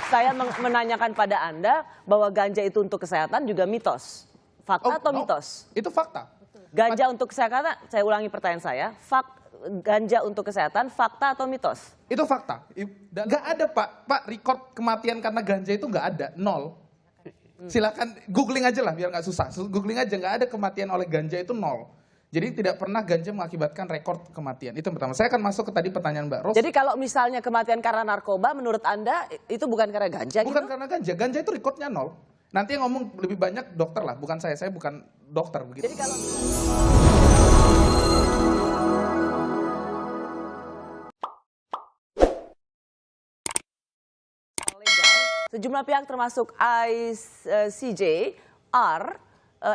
Saya menanyakan pada Anda bahwa ganja itu untuk kesehatan juga mitos. Fakta atau mitos? Itu fakta. Ganja untuk kesehatan, saya ulangi pertanyaan saya. Ganja untuk kesehatan, fakta atau mitos? Itu fakta. Nggak ada Pak record kematian karena ganja itu nggak ada, nol. Silakan googling aja lah biar nggak susah. Googling aja, nggak ada kematian oleh ganja itu nol. Jadi tidak pernah ganja mengakibatkan rekor kematian. Itu yang pertama. Saya akan masuk ke tadi pertanyaan Mbak Ros. Jadi kalau misalnya kematian karena narkoba, menurut Anda itu bukan karena ganja Bukan gitu? karena ganja. Ganja itu rekodnya nol. Nanti yang ngomong lebih banyak dokter lah, bukan saya. Saya bukan dokter begitu. Jadi kalau legal, sejumlah pihak termasuk ICJR,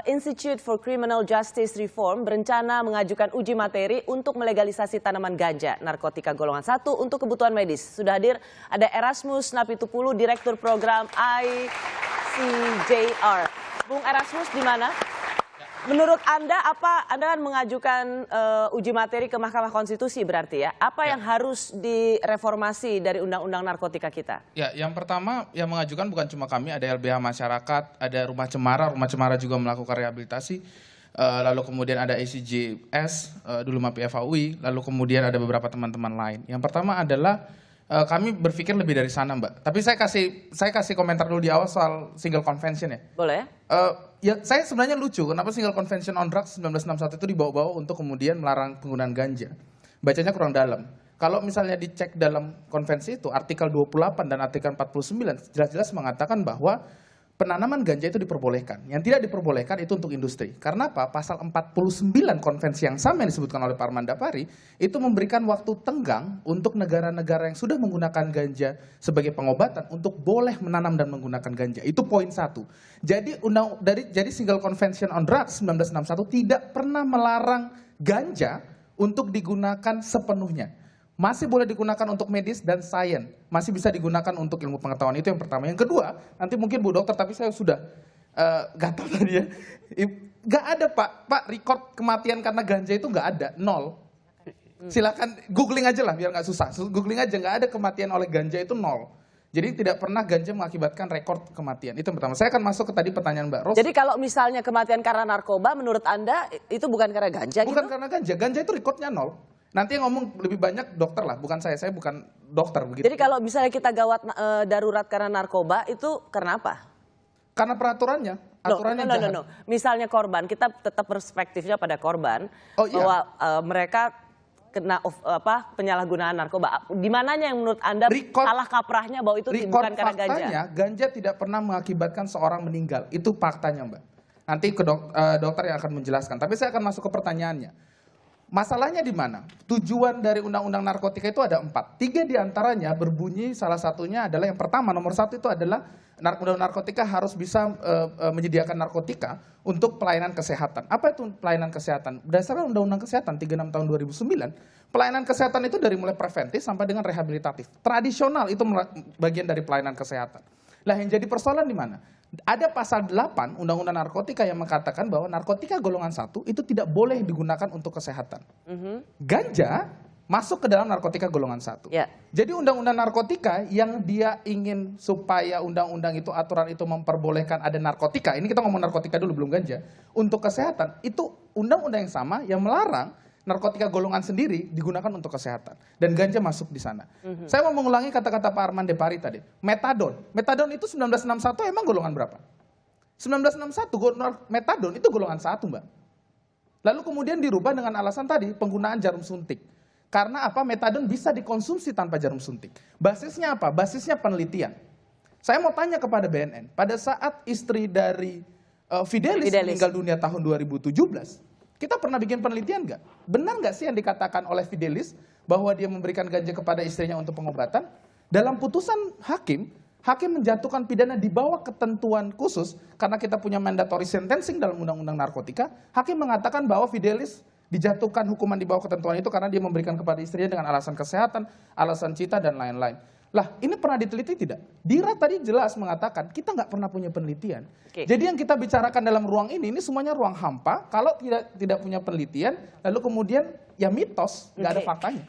Institute for Criminal Justice Reform, berencana mengajukan uji materi untuk melegalisasi tanaman ganja narkotika golongan 1 untuk kebutuhan medis. Sudah hadir ada Erasmus Napitupulu, Direktur Program ICJR. Bung Erasmus, di mana? Menurut Anda, Anda kan mengajukan uji materi ke Mahkamah Konstitusi berarti ya? Apa yang harus direformasi dari Undang-Undang Narkotika kita? Ya, yang pertama yang mengajukan bukan cuma kami, ada LBH Masyarakat, ada Rumah Cemara juga melakukan rehabilitasi, lalu kemudian ada ICJS, dulu MAPI FAUI, lalu kemudian ada beberapa teman-teman lain. Yang pertama adalah kami berpikir lebih dari sana, Mbak. Tapi saya kasih komentar dulu di awal soal single convention ya. Boleh. Ya, saya sebenarnya lucu kenapa single convention on drugs 1961 itu dibawa-bawa untuk kemudian melarang penggunaan ganja. Bacanya kurang dalam. Kalau misalnya dicek dalam konvensi itu, artikel 28 dan artikel 49 jelas-jelas mengatakan bahwa penanaman ganja itu diperbolehkan. Yang tidak diperbolehkan itu untuk industri. Karena apa? Pasal 49 konvensi yang sama yang disebutkan oleh Pak Armanda Pari itu memberikan waktu tenggang untuk negara-negara yang sudah menggunakan ganja sebagai pengobatan untuk boleh menanam dan menggunakan ganja. Itu poin 1. Jadi Single Convention on Drugs 1961 tidak pernah melarang ganja untuk digunakan sepenuhnya. Masih boleh digunakan untuk medis dan sains. Masih bisa digunakan untuk ilmu pengetahuan. Itu yang pertama. Yang kedua, nanti mungkin Bu Dokter, tapi saya sudah gatal tadi ya. Nggak ada Pak record kematian karena ganja itu nggak ada, nol. Silakan googling aja lah biar nggak susah. Googling aja, nggak ada kematian oleh ganja itu nol. Jadi tidak pernah ganja mengakibatkan rekor kematian. Itu yang pertama. Saya akan masuk ke tadi pertanyaan Mbak Ros. Jadi kalau misalnya kematian karena narkoba, menurut Anda itu bukan karena ganja gitu? Bukan karena ganja. Ganja itu rekodnya nol. Nanti yang ngomong lebih banyak dokter lah, bukan saya. Saya bukan dokter begitu. Jadi kalau misalnya kita gawat darurat karena narkoba, itu karena apa? Karena peraturannya. Aturannya jahat. No. Misalnya korban, kita tetap perspektifnya pada korban. Oh, iya. Bahwa mereka kena penyalahgunaan narkoba. Di mananya yang menurut Anda salah kaprahnya bahwa itu bukan karena ganja? Faktanya, ganja tidak pernah mengakibatkan seorang meninggal. Itu faktanya, Mbak. Nanti dokter yang akan menjelaskan. Tapi saya akan masuk ke pertanyaannya. Masalahnya di mana? Tujuan dari Undang-Undang Narkotika itu ada 4. 3 diantaranya berbunyi, salah satunya adalah yang pertama, nomor 1 itu adalah Undang-Undang Narkotika harus bisa menyediakan narkotika untuk pelayanan kesehatan. Apa itu pelayanan kesehatan? Berdasarkan Undang-Undang Kesehatan 36 tahun 2009, pelayanan kesehatan itu dari mulai preventif sampai dengan rehabilitatif. Tradisional itu bagian dari pelayanan kesehatan. Lah yang jadi persoalan di mana? Ada pasal 8 Undang-Undang Narkotika yang mengatakan bahwa narkotika golongan 1 itu tidak boleh digunakan untuk kesehatan. Ganja masuk ke dalam narkotika golongan 1. Yeah. Jadi Undang-Undang Narkotika yang dia ingin supaya undang-undang itu, aturan itu memperbolehkan ada narkotika, ini kita ngomong narkotika dulu belum ganja, untuk kesehatan, itu undang-undang yang sama yang melarang narkotika golongan sendiri digunakan untuk kesehatan. Dan ganja masuk di sana. Saya mau mengulangi kata-kata Pak Armanda Pari tadi. Metadon. Metadon itu 1961 emang golongan berapa? 1961 metadon itu golongan 1, Mbak. Lalu kemudian dirubah dengan alasan tadi penggunaan jarum suntik. Karena apa? Metadon bisa dikonsumsi tanpa jarum suntik. Basisnya apa? Basisnya penelitian. Saya mau tanya kepada BNN. Pada saat istri dari Fidelis meninggal dunia tahun 2017, kita pernah bikin penelitian nggak? Benar nggak sih yang dikatakan oleh Fidelis bahwa dia memberikan ganja kepada istrinya untuk pengobatan? Dalam putusan hakim menjatuhkan pidana di bawah ketentuan khusus karena kita punya mandatory sentencing dalam Undang-Undang Narkotika. Hakim mengatakan bahwa Fidelis dijatuhkan hukuman di bawah ketentuan itu karena dia memberikan kepada istrinya dengan alasan kesehatan, alasan cita dan lain-lain. Lah, ini pernah diteliti tidak? Dira tadi jelas mengatakan kita nggak pernah punya penelitian. Jadi yang kita bicarakan dalam ruang ini semuanya ruang hampa. Kalau tidak punya penelitian, lalu kemudian ya mitos, nggak ada faktanya.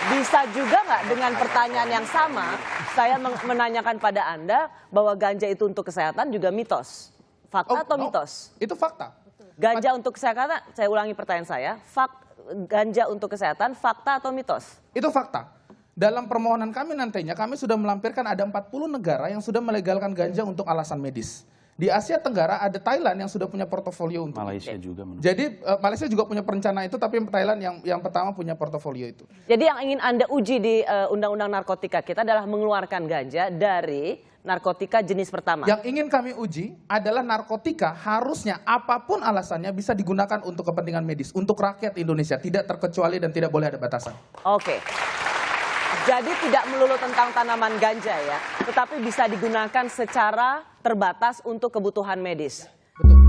Bisa juga nggak dengan pertanyaan yang sama, saya menanyakan pada Anda bahwa ganja itu untuk kesehatan juga mitos. Fakta atau mitos? Itu fakta. Ganja untuk kesehatan, saya ulangi pertanyaan saya, ganja untuk kesehatan, fakta atau mitos? Itu fakta. Dalam permohonan kami nantinya, kami sudah melampirkan ada 40 negara yang sudah melegalkan ganja untuk alasan medis. Di Asia Tenggara ada Thailand yang sudah punya portofolio untuk Malaysia juga. Jadi Malaysia juga punya perencana itu, tapi Thailand yang pertama punya portofolio itu. Jadi yang ingin Anda uji di Undang-Undang Narkotika kita adalah mengeluarkan ganja dari narkotika jenis pertama. Yang ingin kami uji adalah narkotika harusnya apapun alasannya bisa digunakan untuk kepentingan medis, untuk rakyat Indonesia, tidak terkecuali dan tidak boleh ada batasan. Oke. Jadi tidak melulu tentang tanaman ganja ya, tetapi bisa digunakan secara terbatas untuk kebutuhan medis. Betul.